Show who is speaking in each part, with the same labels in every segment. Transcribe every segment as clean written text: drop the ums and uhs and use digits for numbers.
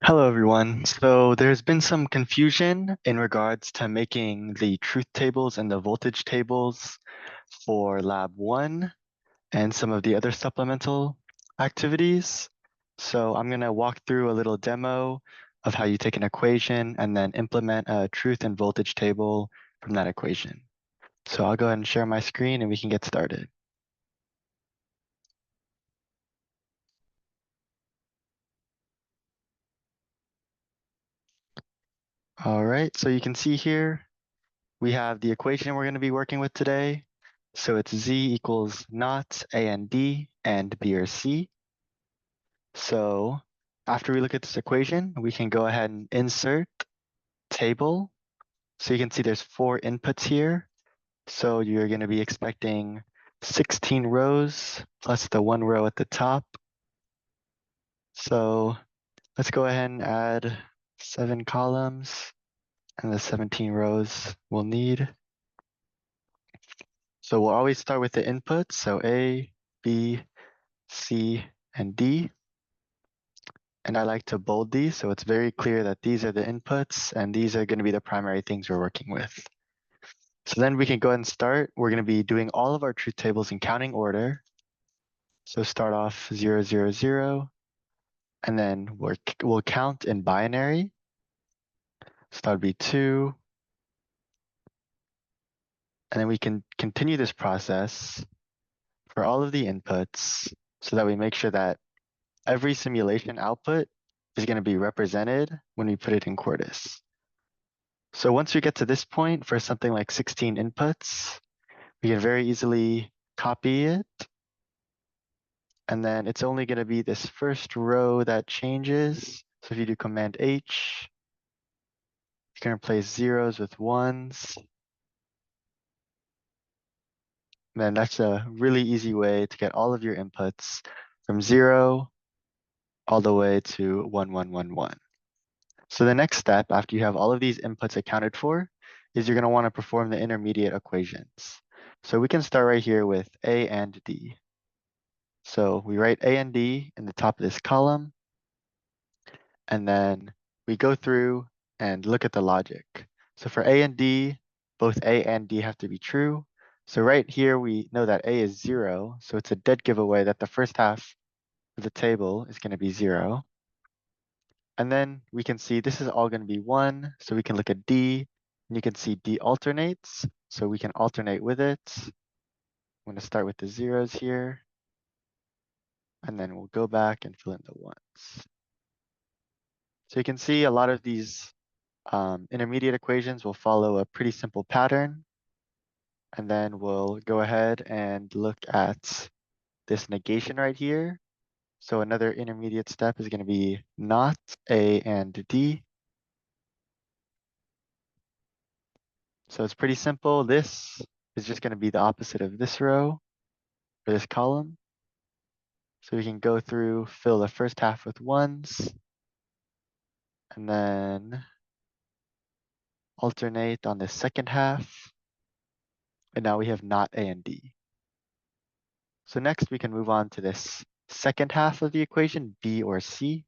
Speaker 1: Hello, everyone. So there's been some confusion in regards to making the truth tables and the voltage tables for Lab 1 and some of the other supplemental activities. So I'm going to walk through a little demo of how you take an equation and then implement a truth and voltage table from that equation. So I'll go ahead and share my screen and we can get started. All right, so you can see here, we have the equation we're going to be working with today. So it's z equals not a and d and b or c. So after we look at this equation, we can go ahead and insert table. So you can see there's 4 inputs here. So you're going to be expecting 16 rows plus the 1 row at the top. So let's go ahead and add 7 columns and the 17 rows we'll need. So we'll always start with the inputs. So A, B, C, and D. And I like to bold these so it's very clear that these are the inputs and these are going to be the primary things we're working with. So then we can go ahead and start. We're going to be doing all of our truth tables in counting order. So start off 0, 0, 0, and then we'll count in binary. So that would be 2. And then we can continue this process for all of the inputs so that we make sure that every simulation output is going to be represented when we put it in Quartus. So once we get to this point for something like 16 inputs, we can very easily copy it. And then it's only going to be this first row that changes. So if you do Command H, you can replace zeros with ones. And then that's a really easy way to get all of your inputs from 0 all the way to 1, 1, 1, 1. So the next step after you have all of these inputs accounted for is you're going to want to perform the intermediate equations. So we can start right here with A and D. So we write A and D in the top of this column, and then we go through and look at the logic. So for A and D, both A and D have to be true. So right here, we know that A is 0, so it's a dead giveaway that the first half of the table is going to be 0. And then we can see this is all going to be 1, so we can look at D, and you can see D alternates, so we can alternate with it. I'm going to start with the zeros here, and then we'll go back and fill in the ones. So you can see a lot of these intermediate equations will follow a pretty simple pattern. And then we'll go ahead and look at this negation right here. So another intermediate step is going to be not A and D. So it's pretty simple. This is just going to be the opposite of this row or this column. So we can go through, fill the first half with ones, and then alternate on the second half. And now we have not A and D. So next we can move on to this second half of the equation, B or C.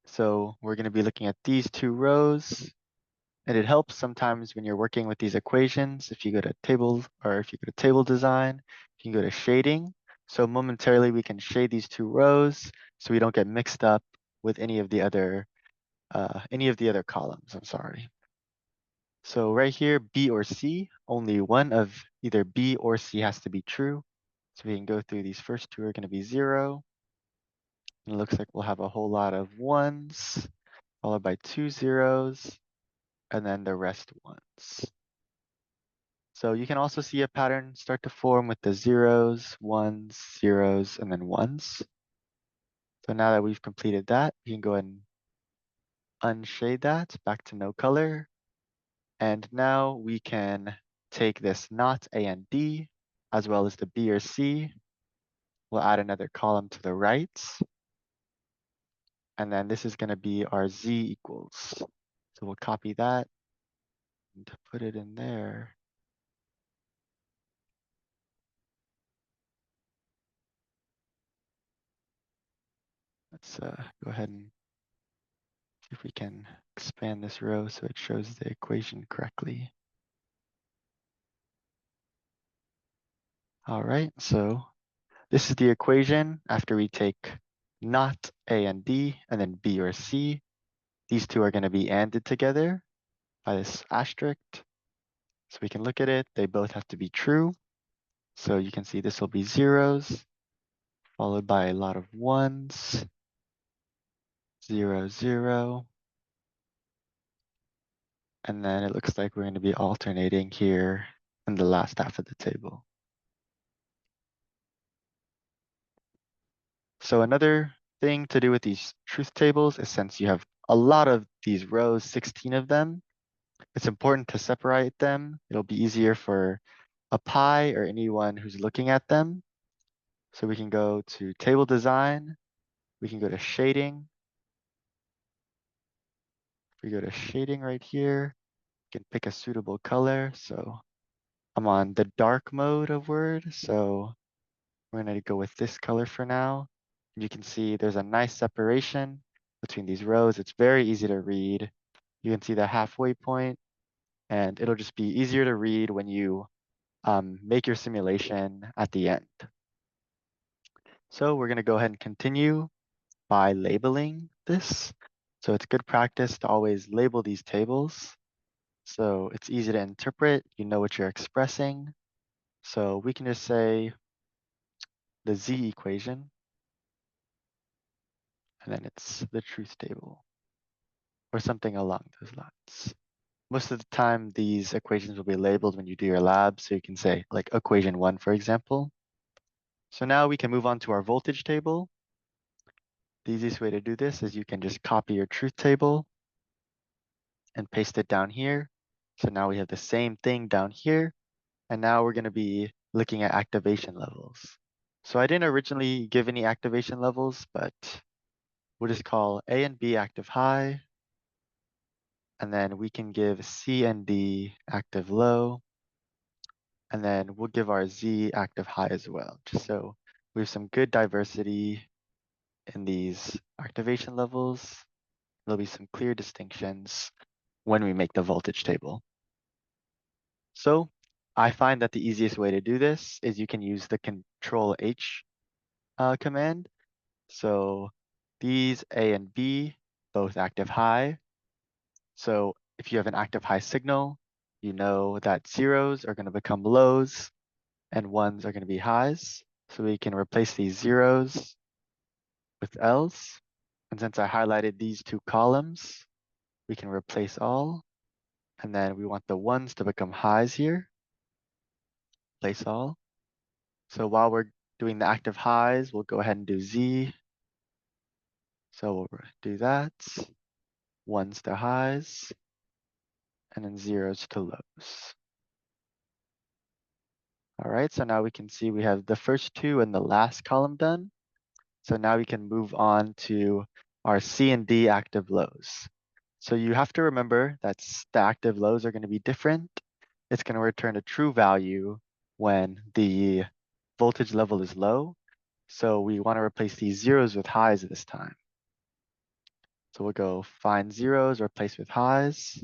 Speaker 1: So we're going to be looking at these 2 rows. And it helps sometimes when you're working with these equations, if you go to table or if you go to table design, you can go to shading. So momentarily we can shade these 2 rows so we don't get mixed up with any of the other columns, I'm sorry. So right here, B or C, only one of either B or C has to be true. So we can go through these first 2 are going to be 0. And it looks like we'll have a whole lot of ones, followed by 2 zeros, and then the rest ones. So you can also see a pattern start to form with the zeros, ones, zeros, and then ones. So now that we've completed that, you can go ahead and unshade that back to no color. And now we can take this not A and D, as well as the B or C. We'll add another column to the right. And then this is going to be our Z equals. So we'll copy that and put it in there. Let's go ahead and see if we can expand this row so it shows the equation correctly. All right, so this is the equation after we take not A and B and then B or C. These two are going to be ANDed together by this asterisk. So we can look at it. They both have to be true. So you can see this will be zeros, followed by a lot of ones, 0, 0. And then it looks like we're going to be alternating here in the last half of the table. So another thing to do with these truth tables is since you have a lot of these rows, 16 of them, it's important to separate them. It'll be easier for a pi or anyone who's looking at them. So we can go to table design. We can go to shading. If we go to shading right here, we can pick a suitable color. So I'm on the dark mode of Word. So we're going to go with this color for now. You can see there's a nice separation between these rows. It's very easy to read. You can see the halfway point, and it'll just be easier to read when you make your simulation at the end. So we're going to go ahead and continue by labeling this. So it's good practice to always label these tables. So it's easy to interpret. You know what you're expressing. So we can just say the Z equation, and then it's the truth table or something along those lines. Most of the time, these equations will be labeled when you do your lab. So you can say like equation 1, for example. So now we can move on to our voltage table. The easiest way to do this is you can just copy your truth table and paste it down here. So now we have the same thing down here. And now we're going to be looking at activation levels. So I didn't originally give any activation levels, but we'll just call A and B active high. And then we can give C and D active low. And then we'll give our Z active high as well, just so we have some good diversity in these activation levels. There'll be some clear distinctions when we make the voltage table. So I find that the easiest way to do this is you can use the Control H command. So these A and B, both active high. So if you have an active high signal, you know that zeros are going to become lows and ones are going to be highs. So we can replace these zeros with L's. And since I highlighted these two columns, we can replace all. And then we want the ones to become highs here. Place all. So while we're doing the active highs, we'll go ahead and do Z. So we'll do that. Ones to highs, and then zeros to lows. All right, so now we can see we have the first two and the last column done. So now we can move on to our C and D active lows. So you have to remember that the active lows are going to be different. It's going to return a true value when the voltage level is low. So we want to replace these zeros with highs this time. So we'll go find zeros, replace with highs,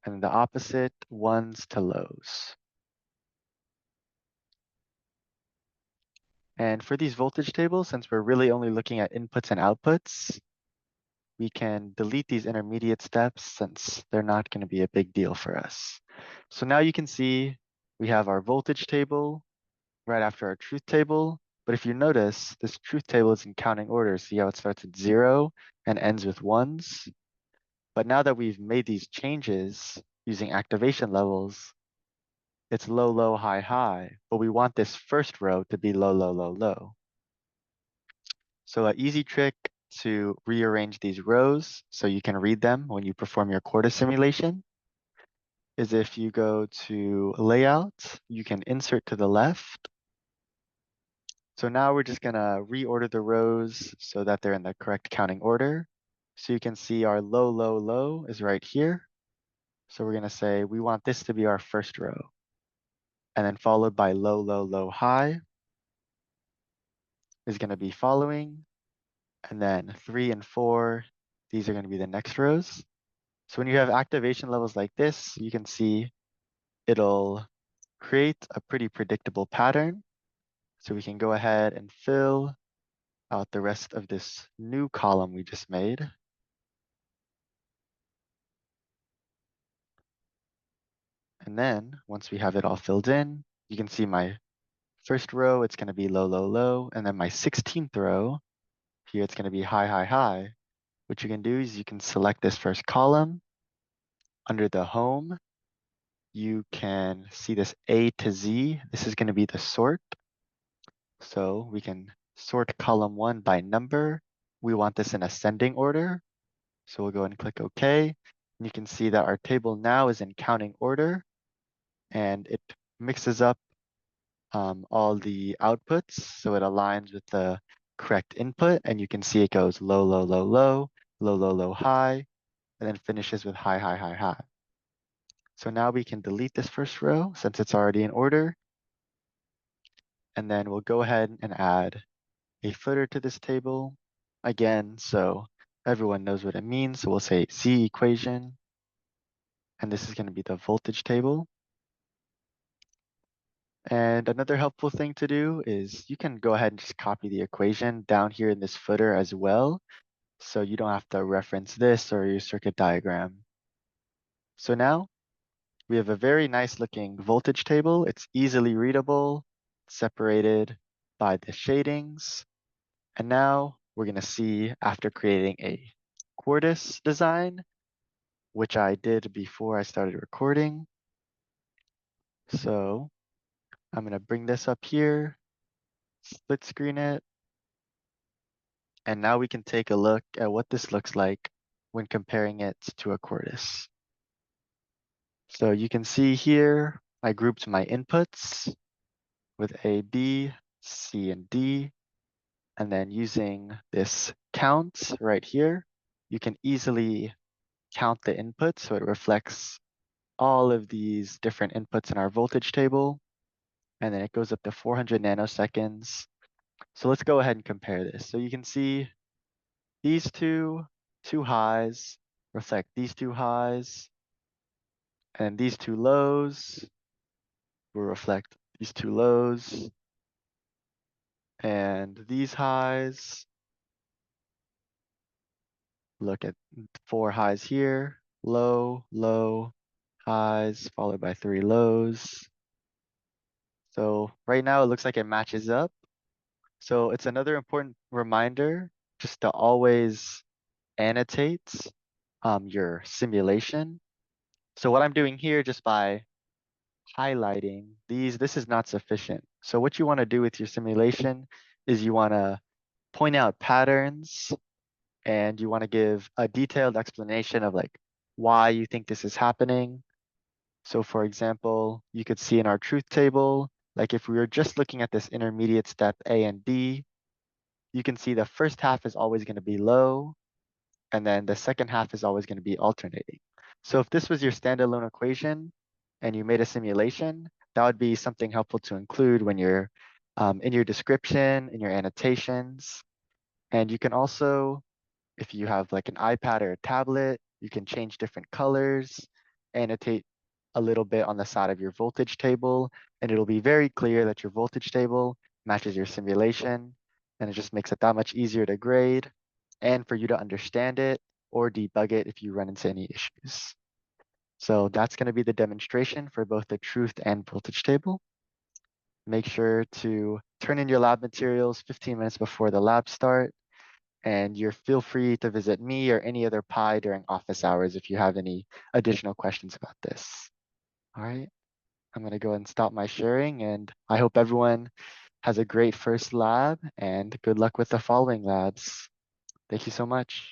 Speaker 1: and the opposite, ones to lows. And for these voltage tables, since we're really only looking at inputs and outputs, we can delete these intermediate steps since they're not going to be a big deal for us. So now you can see we have our voltage table right after our truth table. But if you notice, this truth table is in counting order. See how it starts at 0 and ends with ones? But now that we've made these changes using activation levels, it's low, low, high, high. But we want this first row to be low, low, low, low. So an easy trick to rearrange these rows so you can read them when you perform your Quartus simulation is if you go to layout, you can insert to the left. So now we're just gonna reorder the rows so that they're in the correct counting order. So you can see our low, low, low is right here. So we're gonna say we want this to be our first row. And then followed by low, low, low, high is gonna be following. And then 3 and 4, these are going to be the next rows. So when you have activation levels like this, you can see it'll create a pretty predictable pattern. So we can go ahead and fill out the rest of this new column we just made. And then once we have it all filled in, you can see my first row, it's going to be low, low, low. And then my 16th row, here it's going to be high, high, high. What you can do is you can select this first column. Under the home, you can see this A to Z. This is going to be the sort. So we can sort column 1 by number. We want this in ascending order. So we'll go and click OK. And you can see that our table now is in counting order, and it mixes up all the outputs. So it aligns with the correct input, and you can see it goes low, low, low, low, low, low, low, high, and then finishes with high, high, high, high. So now we can delete this first row since it's already in order. And then we'll go ahead and add a footer to this table again, so everyone knows what it means. So we'll say Z equation, and this is going to be the voltage table. And another helpful thing to do is you can go ahead and just copy the equation down here in this footer as well, so you don't have to reference this or your circuit diagram. So now we have a very nice looking voltage table. It's easily readable, separated by the shadings. And now we're going to see, after creating a Quartus design, which I did before I started recording. So I'm going to bring this up here, split screen it, and now we can take a look at what this looks like when comparing it to a Quartus. So you can see here, I grouped my inputs with A, B, C, and D. And then using this count right here, you can easily count the inputs so it reflects all of these different inputs in our voltage table. And then it goes up to 400 nanoseconds. So let's go ahead and compare this. So you can see these two highs reflect these two highs, and these two lows will reflect these two lows, and these highs, look at 4 highs here, low, low, highs, followed by 3 lows. So right now it looks like it matches up. So it's another important reminder just to always annotate your simulation. So what I'm doing here, just by highlighting these, this is not sufficient. So what you want to do with your simulation is you want to point out patterns, and you want to give a detailed explanation of like why you think this is happening. So for example, you could see in our truth table, like if we were just looking at this intermediate step A and D, you can see the first half is always going to be low, and then the second half is always going to be alternating. So if this was your standalone equation and you made a simulation, that would be something helpful to include when you're in your description, in your annotations. And you can also, if you have like an iPad or a tablet, you can change different colors, annotate a little bit on the side of your voltage table, and it'll be very clear that your voltage table matches your simulation, and it just makes it that much easier to grade and for you to understand it or debug it if you run into any issues. So that's going to be the demonstration for both the truth and voltage table. Make sure to turn in your lab materials 15 minutes before the lab start, and you're feel free to visit me or any other Pi during office hours if you have any additional questions about this. All right, I'm going to go ahead and stop my sharing, and I hope everyone has a great first lab and good luck with the following labs. Thank you so much.